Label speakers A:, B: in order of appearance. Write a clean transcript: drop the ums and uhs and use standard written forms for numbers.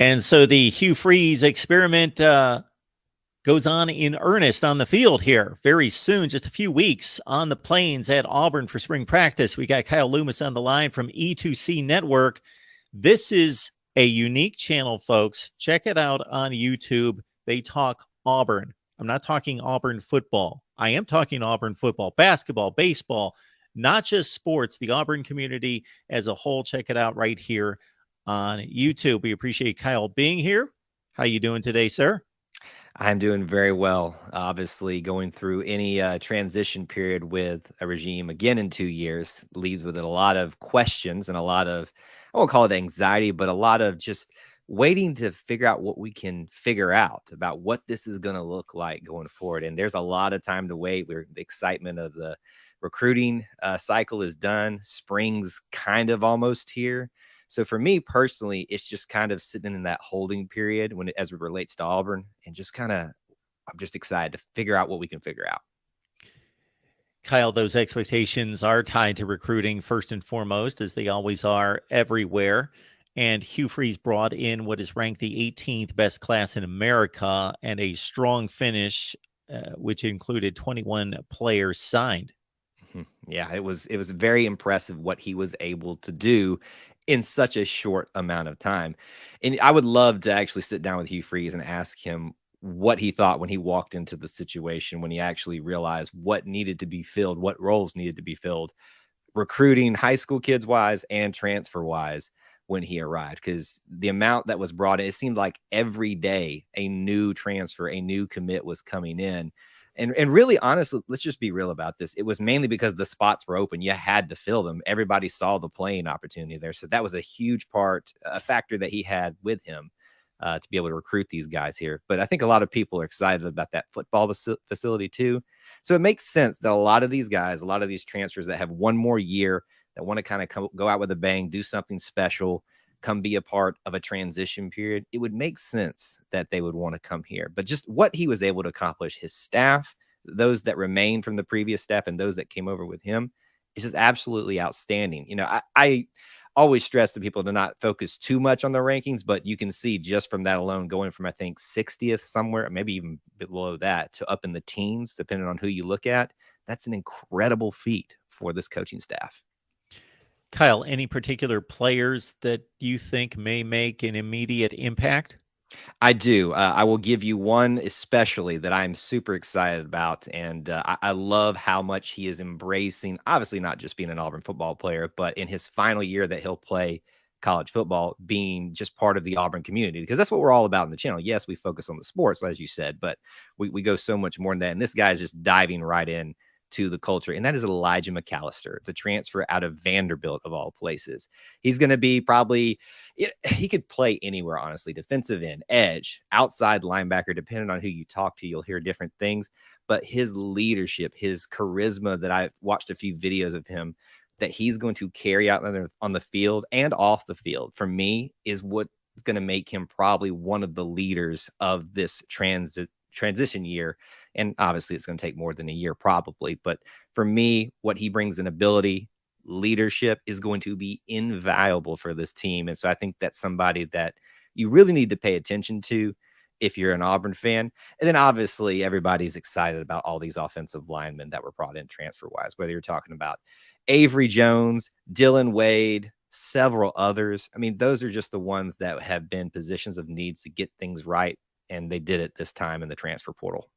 A: And so the Hugh Freeze experiment goes on in earnest on the field here very soon, just a few weeks on the plains at Auburn for spring practice. We got Kyle Loomis on the line from E2C Network. This is a unique channel, folks. Check it out on YouTube. They talk Auburn. I'm not talking Auburn football. I am talking Auburn football, basketball, baseball, not just sports, the Auburn community as a whole. Check it out right here on YouTube. We appreciate Kyle being here. How you doing today, sir?
B: I'm doing very well. Obviously, going through any transition period with a regime again in 2 years leaves with it a lot of questions and a lot of, I won't call it anxiety, but a lot of just waiting to figure out what we can figure out about what this is going to look like going forward. And there's a lot of time to wait. The excitement of the recruiting cycle is done. Spring's kind of almost here. So for me personally, it's just kind of sitting in that holding period as it relates to Auburn, and just kind of, I'm just excited to figure out what we can figure out.
A: Kyle, those expectations are tied to recruiting first and foremost, as they always are everywhere. And Hugh Freeze brought in what is ranked the 18th best class in America and a strong finish, which included 21 players signed.
B: Yeah, it was very impressive what he was able to do in such a short amount of time. And I would love to actually sit down with Hugh Freeze and ask him what he thought when he walked into the situation, when he actually realized what needed to be filled, what roles needed to be filled, recruiting high school kids wise and transfer wise when he arrived. Because the amount that was brought in, it seemed like every day a new transfer, a new commit was coming in. And really, honestly, let's just be real about this. It was mainly because the spots were open. You had to fill them. Everybody saw the playing opportunity there. So that was a huge part, a factor that he had with him to be able to recruit these guys here. But I think a lot of people are excited about that football facility too. So it makes sense that a lot of these guys, a lot of these transfers that have one more year, that want to kind of go out with a bang, do something special, come be a part of a transition period, it would make sense that they would want to come here. But just what he was able to accomplish, his staff, those that remained from the previous staff and those that came over with him, is just absolutely outstanding. You know, I always stress to people to not focus too much on the rankings, but you can see just from that alone, going from, I think, 60th somewhere, maybe even below that, to up in the teens, depending on who you look at. That's an incredible feat for this coaching staff.
A: Kyle, any particular players that you think may make an immediate impact?
B: I do. I will give you one especially that I'm super excited about. And I love how much he is embracing, obviously, not just being an Auburn football player, but in his final year that he'll play college football, being just part of the Auburn community, because that's what we're all about in the channel. Yes, we focus on the sports, as you said, but we go so much more than that. And this guy is just diving right in to the culture, and that is Elijah McAllister, the transfer out of Vanderbilt of all places. He's going to be probably, he could play anywhere, honestly, defensive end, edge, outside linebacker, depending on who you talk to, you'll hear different things. But his leadership, his charisma, that I watched a few videos of him, that he's going to carry out on the field and off the field, for me, is what is going to make him probably one of the leaders of this transition year. And obviously it's going to take more than a year probably, but for me, what he brings in ability, leadership, is going to be invaluable for this team. And so I think that's somebody that you really need to pay attention to if you're an Auburn fan. And then obviously everybody's excited about all these offensive linemen that were brought in transfer wise, whether you're talking about Avery Jones, Dylan Wade, several others. I mean, those are just the ones that have been positions of needs to get things right, and they did it this time in the transfer portal.